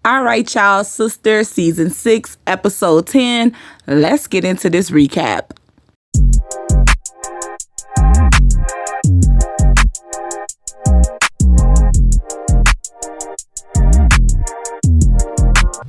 All right, y'all, Sisters, season 6, episode 10. Let's get into this recap.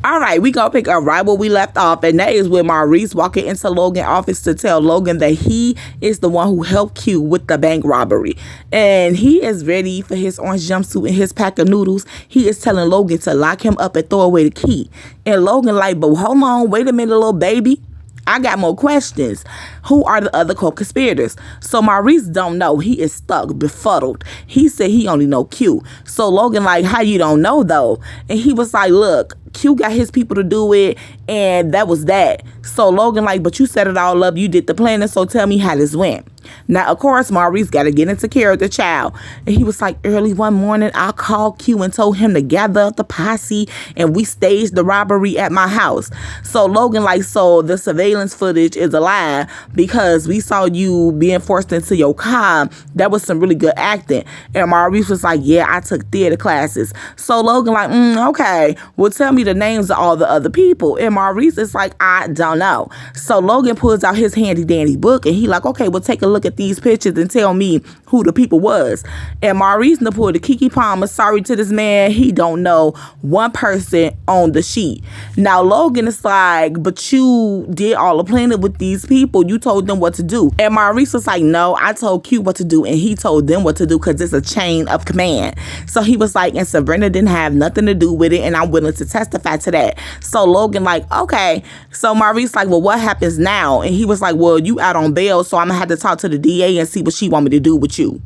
All right, we gonna pick up right where we left off, and that is with Maurice walking into Logan's office to tell Logan that he is the one who helped Q with the bank robbery. And he is ready for his orange jumpsuit and his pack of noodles. He is telling Logan to lock him up and throw away the key. And Logan like, but hold on, wait a minute, little baby. I got more questions. Who are the other co-conspirators? So Maurice don't know. He is stuck, befuddled. He said he only know Q. So Logan like, how you don't know though? And he was like, look, Q got his people to do it, and that was that. So Logan like, but you set it all up. You did the planning, so tell me how this went. Now, of course, Maurice got to get into care of the child. And he was like, early one morning, I called Q and told him to gather up the posse, and we staged the robbery at my house. So Logan like, so the surveillance footage is a lie because we saw you being forced into your car. That was some really good acting. And Maurice was like, yeah, I took theater classes. So Logan like, okay, well, tell me the names of all the other people. And Maurice is like, I don't know. So Logan pulls out his handy dandy book, and he like, okay, well, take a look at these pictures and tell me who the people was. And Maurice pulled the Keke Palmer. Sorry to this man, he don't know one person on the sheet. Now Logan is like, but you did all the planning with these people. You told them what to do. And Maurice was like, no, I told Q what to do, and he told them what to do because it's a chain of command. So he was like, and Sabrina didn't have nothing to do with it, and I'm willing to testify to that. So Logan like, okay. So Maurice like, well, what happens now? And he was like, well, you out on bail, so I'm gonna have to talk to the DA and see what she want me to do with you.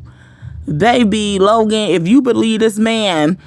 Baby, Logan, if you believe this man,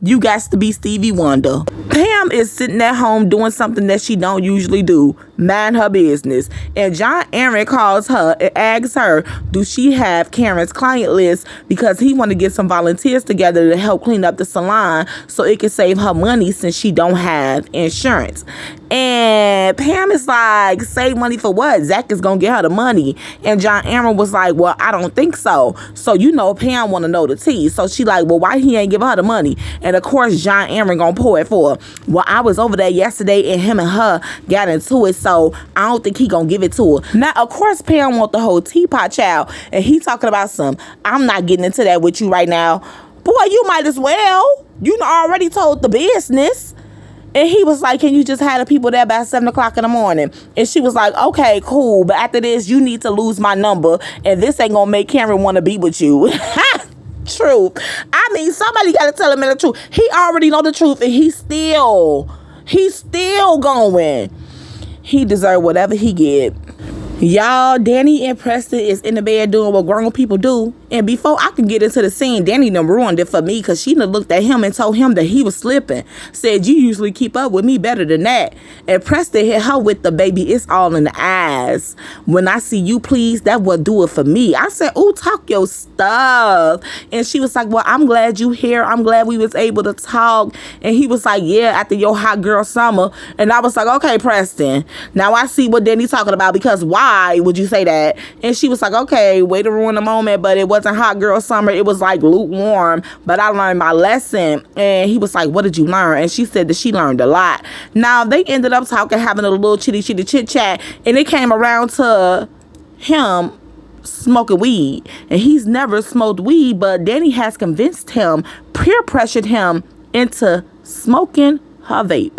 you got to be Stevie Wonder. Pam is sitting at home doing something that she don't usually do, mind her business. And John Aaron calls her and asks her, do she have Karen's client list, because he want to get some volunteers together to help clean up the salon so it can save her money since she don't have insurance. And Pam is like, save money for what? Zach is going to get her the money. And John Aaron was like, well, I don't think so. So, Pam want to know the tea. So she like, well, why he ain't give her the money? And of course, John Aaron going to pour it for her. Well, I was over there yesterday and him and her got into it. So I don't think he going to give it to her. Now, of course, Pam want the whole teapot child. And he talking about I'm not getting into that with you right now. Boy, you might as well. You already told the business. And he was like, can you just have the people there by 7 o'clock in the morning? And she was like, okay, cool. But after this, you need to lose my number. And this ain't going to make Karen want to be with you. Truth. I mean, somebody got to tell him the truth. He already know the truth, and he's still going. He deserve whatever he get. Y'all, Danny and Preston is in the bed doing what grown people do. And before I can get into the scene, Danny done ruined it for me because she done looked at him and told him that he was slipping. Said, you usually keep up with me better than that. And Preston hit her with the baby, it's all in the eyes. When I see you, please, that will do it for me. I said, ooh, talk your stuff. And she was like, well, I'm glad you here. I'm glad we was able to talk. And he was like, yeah, after your hot girl summer. And I was like, okay, Preston. Now I see what Danny talking about, because why would you say that? And she was like, okay, way to ruin the moment, but it wasn't hot girl summer. It was like lukewarm, but I learned my lesson. And he was like, what did you learn? And she said that she learned a lot. Now they ended up talking, having a little chitty chit chat, and it came around to him smoking weed. And he's never smoked weed, but Danny has convinced him, peer pressured him into smoking her vape.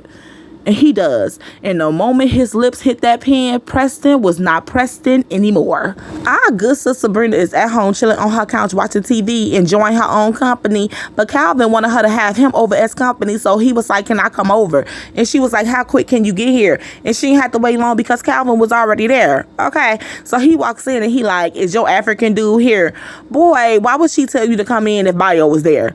And he does. And the moment his lips hit that pen, Preston was not Preston anymore. Our good sister Sabrina is at home chilling on her couch watching TV, enjoying her own company. But Calvin wanted her to have him over as company. So he was like, can I come over? And she was like, how quick can you get here? And she didn't have to wait long because Calvin was already there. Okay. So he walks in and he like, is your African dude here? Boy, why would she tell you to come in if Bio was there?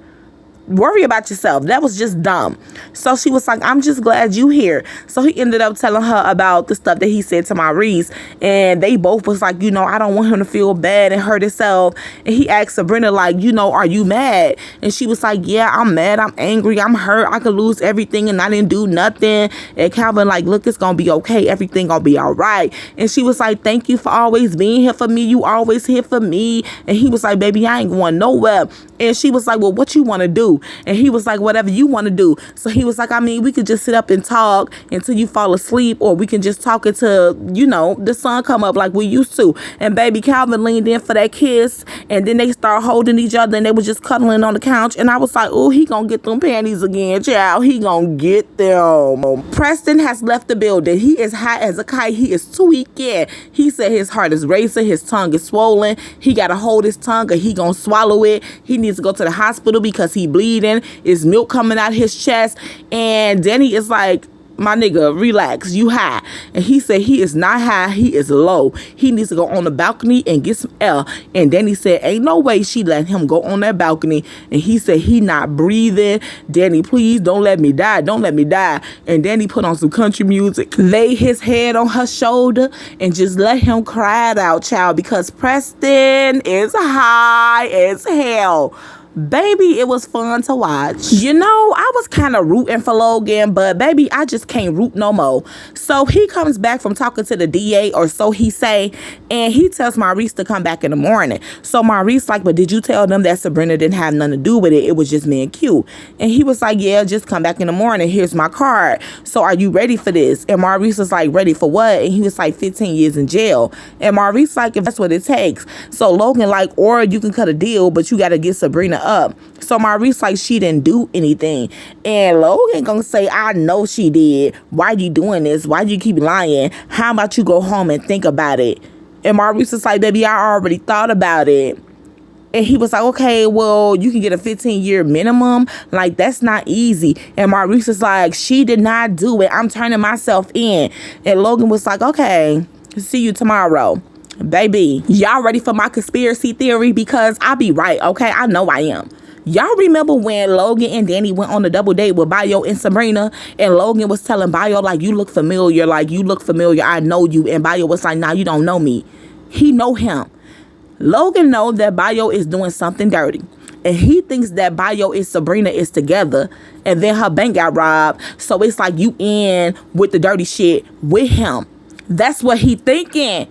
Worry about yourself. That was just dumb. So she was like, I'm just glad you here. So he ended up telling her about the stuff that he said to Maurice. And they both was like, I don't want him to feel bad and hurt himself. And he asked Sabrina, like, are you mad? And she was like, yeah, I'm mad. I'm angry. I'm hurt. I could lose everything and I didn't do nothing. And Calvin like, look, it's going to be okay. Everything going to be all right. And she was like, thank you for always being here for me. You always here for me. And he was like, baby, I ain't going nowhere. And she was like, well, what you want to do? do? And he was like, whatever you want to do. So he was like, I mean, we could just sit up and talk until you fall asleep, or we can just talk until, the sun come up like we used to. And baby Calvin leaned in for that kiss, and then they start holding each other, and they was just cuddling on the couch. And I was like, oh, he gonna get them panties again, child. He gonna get them. Preston has left the building. He is high as a kite. He is tweaking. He said his heart is racing. His tongue is swollen. He gotta hold his tongue or he gonna swallow it. He needs to go to the hospital because he bleeding. Is milk coming out his chest? And Danny is like, my nigga, relax, you high. And he said he is not high, he is low. He needs to go on the balcony and get some air. And Danny said, ain't no way she let him go on that balcony. And he said he not breathing. Danny, please, don't let me die. Don't let me die. And Danny put on some country music, lay his head on her shoulder, and just let him cry it out, child, because Preston is high as hell. Baby, it was fun to watch. I was kind of rooting for Logan, but baby, I just can't root no more. So he comes back from talking to the DA, or so he say, and he tells Maurice to come back in the morning. So Maurice like, but did you tell them that Sabrina didn't have nothing to do with it? It was just me and Q. And he was like, yeah, just come back in the morning. Here's my card. So are you ready for this? And Maurice was like, ready for what? And he was like, 15 years in jail. And Maurice like, if that's what it takes. So Logan like, or you can cut a deal, but you got to get Sabrina up. So Maurice like, she didn't do anything. And Logan gonna say, I know she did. Why you doing this? Why you keep lying? How about you go home and think about it? And Maurice is like, baby, I already thought about it. And he was like, okay, well, you can get a 15-year minimum. Like, that's not easy. And Maurice is like, she did not do it. I'm turning myself in. And Logan was like, okay, see you tomorrow. Baby, y'all ready for my conspiracy theory? Because I be right, okay? I know I am. Y'all remember when Logan and Danny went on a double date with Bayo and Sabrina? And Logan was telling Bayo, like, you look familiar. Like, you look familiar. I know you. And Bayo was like, nah, you don't know me. He know him. Logan know that Bayo is doing something dirty. And he thinks that Bayo and Sabrina is together. And then her bank got robbed. So it's like you in with the dirty shit with him. That's what he thinking.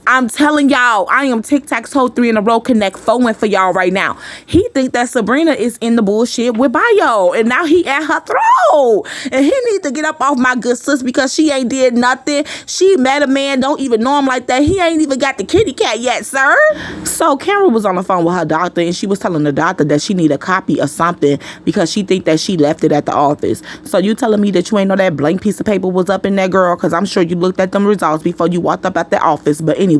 I'm telling y'all, I am tic-tac-toe 3 in a row connect 4 for y'all right now. He think that Sabrina is in the bullshit with Bayo, and now he at her throat. And he need to get up off my good sis because she ain't did nothing. She met a man, don't even know him like that. He ain't even got the kitty cat yet, sir. So Karen was on the phone with her doctor, and she was telling the doctor that she need a copy of something because she think that she left it at the office. So you telling me that you ain't know that blank piece of paper was up in there, girl? Because I'm sure you looked at them results before you walked up at the office. But anyway,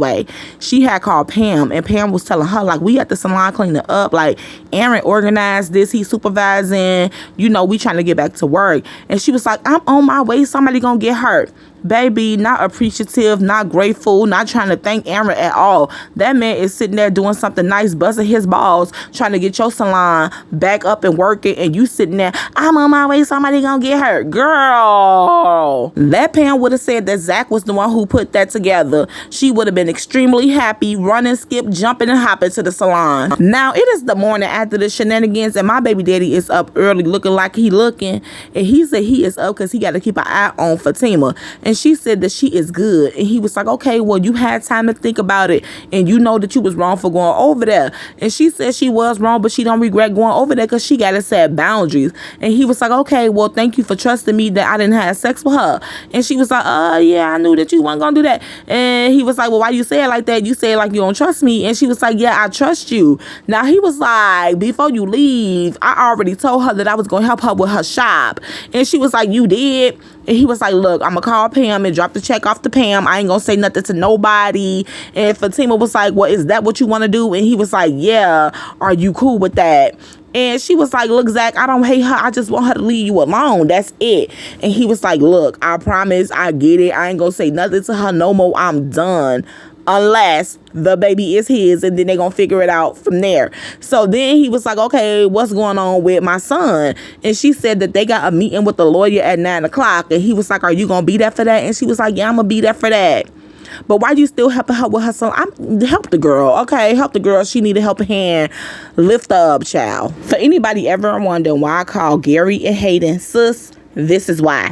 she had called Pam, and Pam was telling her, like, we at the salon cleaning up, like, Aaron organized this, he's supervising, we trying to get back to work. And she was like, I'm on my way, somebody gonna get hurt. Baby, not appreciative, not grateful, not trying to thank Aaron at all. That man is sitting there doing something nice, busting his balls, trying to get your salon back up and working, and you sitting there, I'm on my way, somebody gonna get hurt. Girl, that Pam would have said that Zach was the one who put that together. She would have been extremely happy, running, skip, jumping, and hopping to the salon. Now, it is the morning after the shenanigans, and my baby daddy is up early looking like he looking, and he said he is up because he got to keep an eye on Fatima. And she said that she is good. And he was like, okay, well, you had time to think about it. And you know that you was wrong for going over there. And she said she was wrong, but she don't regret going over there because she got to set boundaries. And he was like, okay, well, thank you for trusting me that I didn't have sex with her. And she was like, yeah, I knew that you weren't going to do that. And he was like, well, why you say it like that? You say it like you don't trust me. And she was like, yeah, I trust you. Now, he was like, before you leave, I already told her that I was going to help her with her shop. And she was like, you did? And he was like, look, I'm going to call Pam and drop the check off to Pam. I ain't going to say nothing to nobody. And Fatima was like, well, is that what you want to do? And he was like, yeah. Are you cool with that? And she was like, look, Zach, I don't hate her. I just want her to leave you alone. That's it. And he was like, look, I promise, I get it. I ain't going to say nothing to her no more. I'm done. Unless the baby is his, and then they're going to figure it out from there. So then he was like, okay, what's going on with my son? And she said that they got a meeting with the lawyer at 9 o'clock. And he was like, are you going to be there for that? And she was like, yeah, I'm going to be there for that. But why you still helping her with her son? Help the girl, okay? Help the girl. She need a helping hand. Lift her up, child. For anybody ever wondering why I call Gary and Hayden sis, This is why.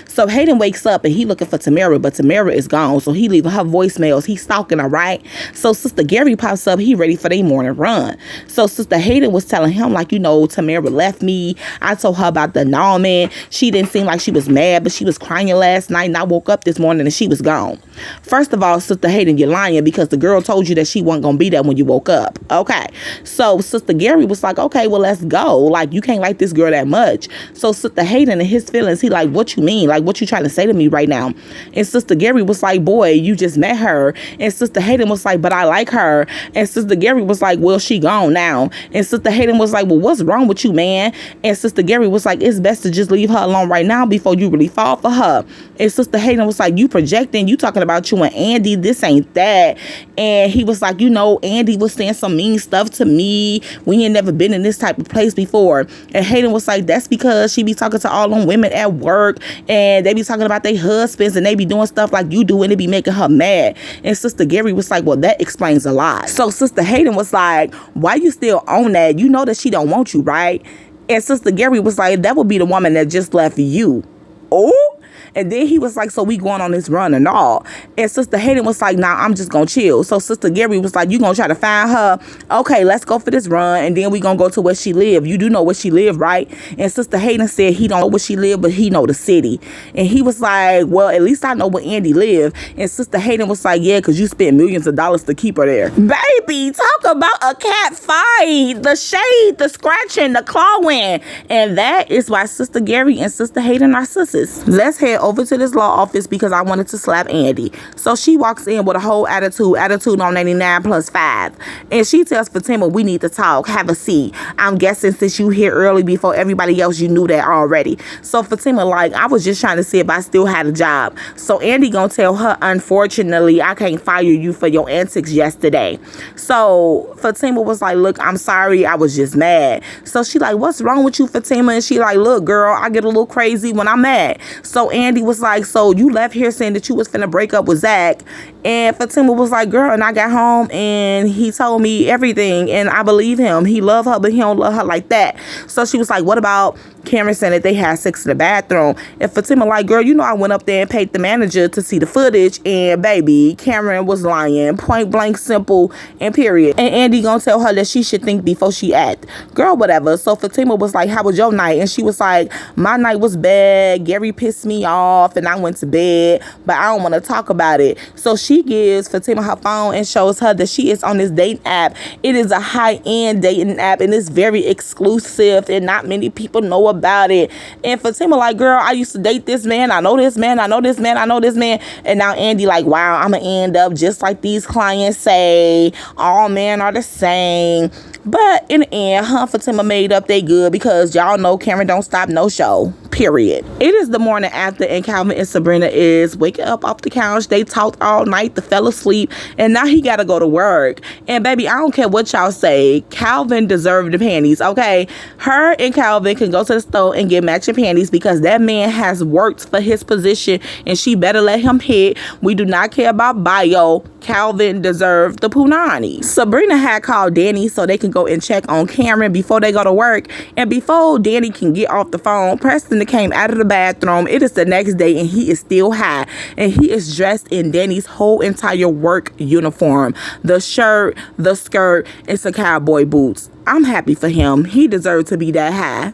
So Hayden wakes up and he looking for Tamara, but Tamara is gone. So he leaving her voicemails. He's stalking her, right? So Sister Gary pops up. He ready for their morning run. So Sister Hayden was telling him, like, you know, Tamara left me. I told her about the annulment. She didn't seem like she was mad, but she was crying last night. And I woke up this morning and she was gone. First of all, Sister Hayden, you're lying because the girl told you that she wasn't going to be there when you woke up. Okay. So Sister Gary was like, okay, well, let's go. Like, you can't like this girl that much. So Sister Hayden and his feelings, he like, what you mean? Like, what you trying to say to me right now? And Sister Gary was like, boy, you just met her. And Sister Hayden was like, but I like her. And Sister Gary was like, well, she gone now. And Sister Hayden was like, well, what's wrong with you, man? And Sister Gary was like, it's best to just leave her alone right now before you really fall for her. And Sister Hayden was like, you projecting, you talking about you and Andy, this ain't that. And he was like, you know, Andy was saying some mean stuff to me. We ain't never been in this type of place before. And Hayden was like, that's because she be talking to all them women at work and they be talking about their husbands and they be doing stuff like you do and it be making her mad. And Sister Gary was like, well, that explains a lot. So Sister Hayden was like, why you still on that? You know that she don't want you, right? And Sister Gary was like, that would be the woman that just left you. Oh? And then he was like, so we going on this run and all. And Sister Hayden was like, nah, I'm just going to chill. So Sister Gary was like, you going to try to find her? Okay, let's go for this run. And then we going to go to where she live. You do know where she live, right? And Sister Hayden said he don't know where she live, but he know the city. And he was like, well, at least I know where Andy live. And Sister Hayden was like, yeah, because you spent millions of dollars to keep her there. Baby, talk about a cat fight. The shade, the scratching, the clawing. And that is why Sister Gary and Sister Hayden are sisters. Let's head over to this law office because I wanted to slap Andy. So she walks in with a whole attitude on 99 plus 5. And she tells Fatima, we need to talk, have a seat. I'm guessing since you here early before everybody else, you knew that already. So Fatima like, I was just trying to see if I still had a job. So Andy gonna tell her, unfortunately, I can't fire you for your antics yesterday. So Fatima was like, look, I'm sorry, I was just mad. So she like, what's wrong with you, Fatima? And she like, look, girl, I get a little crazy when I'm mad. So Andy was like, so you left here saying that you was finna break up with Zach. And Fatima was like, girl, and I got home and he told me everything and I believe him. He loved her, but he don't love her like that. So she was like, what about Cameron saying that they had sex in the bathroom? And Fatima like, girl, you know I went up there and paid the manager to see the footage and baby, Cameron was lying. Point blank, simple, and period. And Andy gonna tell her that she should think before she act. Girl, whatever. So Fatima was like, how was your night? And she was like, my night was bad. Gary pissed me off and I went to bed, but I don't want to talk about it. So she gives Fatima her phone and shows her that she is on this dating app. It is a high-end dating app and it's very exclusive and not many people know about it. And Fatima like, girl, I used to date this man. I know this man. I know this man. I know this man. And now Andy like, wow, I'm going to end up just like these clients say. All men are the same. But in the end, her and Fatima made up they good because y'all know Cameron don't stop no show. Period. It is the morning after and Calvin and Sabrina is waking up off the couch. They talked all night. The fell asleep. And now he got to go to work. And baby, I don't care what y'all say. Calvin deserved the panties, okay? Her and Calvin can go to the store and get matching panties because that man has worked for his position and she better let him hit. We do not care about bio. Calvin deserved the punani. Sabrina had called Danny so they can go and check on Cameron before they go to work. And before Danny can get off the phone, Preston came out of the bathroom. It is the next day and he is still high. And he is dressed in Danny's whole entire work uniform. The shirt, the skirt, and some cowboy boots. I'm happy for him. He deserved to be that high.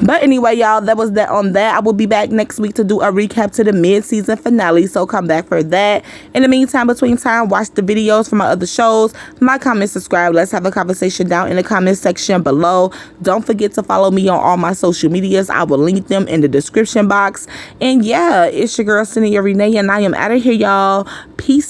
But anyway, y'all, that was that on that. I will be back next week to do a recap to the mid-season finale, so come back for that. In the meantime, between time, watch the videos from my other shows. Like, comment, subscribe. Let's have a conversation down in the comment section below. Don't forget to follow me on all my social medias. I will link them in the description box. And yeah, it's your girl, Cynthia Renee, and I am out of here, y'all. Peace.